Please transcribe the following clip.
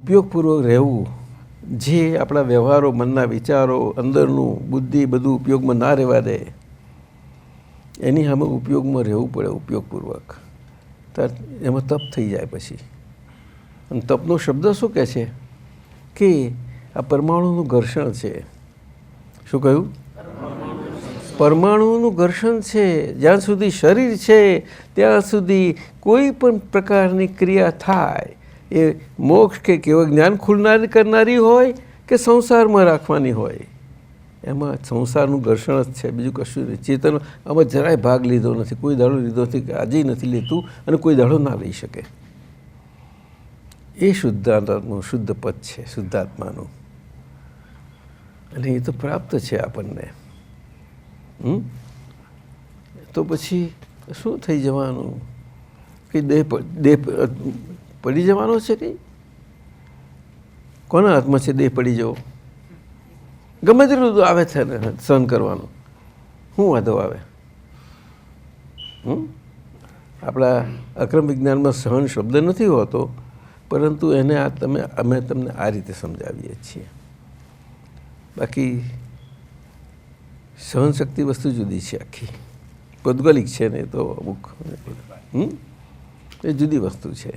ઉપયોગપૂર્વક રહેવું, જે આપણા વ્યવહારો, મનના વિચારો, અંદરનું બુદ્ધિ બધું ઉપયોગમાં ના રહેવા દે, એની સામે ઉપયોગમાં રહેવું પડે ઉપયોગપૂર્વક. એમાં તપ થઈ જાય પછી. અને તપનો શબ્દ શું કહે છે કે આ પરમાણુનું ઘર્ષણ છે. શું કહ્યું? પરમાણુનું ઘર્ષણ છે. જ્યાં સુધી શરીર છે ત્યાં સુધી કોઈ પણ પ્રકારની ક્રિયા થાય એ મોક્ષ કે કેવળ જ્ઞાન ખુલનારી કરનારી હોય કે સંસારમાં રાખવાની હોય, એમાં સંસારનું ઘર્ષણ જ છે, બીજું કશું નહીં. ચેતન આમાં જરાય ભાગ લીધો નથી, કોઈ દાડો લીધો નથી, કે આજે નથી લેતું અને કોઈ દાડો ના લઈ શકે. એ શુદ્ધાત્માનું શુદ્ધ પદ છે, શુદ્ધાત્માનું. અને એ તો પ્રાપ્ત છે આપણને. તો પછી શું થઈ જવાનું? કે દેહ પડી જવાનો છે? કંઈ કોના હાથમાં છે દેહ પડી જવો? ગમે તેટલું આવે છે ને સહન કરવાનું, શું વાંધો આવે? આપણા અક્રમ વિજ્ઞાનમાં સહન શબ્દ નથી હોતો, પરંતુ એને અમે તમને આ રીતે સમજાવીએ છીએ. બાકી સહનશક્તિ વસ્તુ જુદી છે, આખી ભૌગોલિક છે ને, તો અમુક એ જુદી વસ્તુ છે.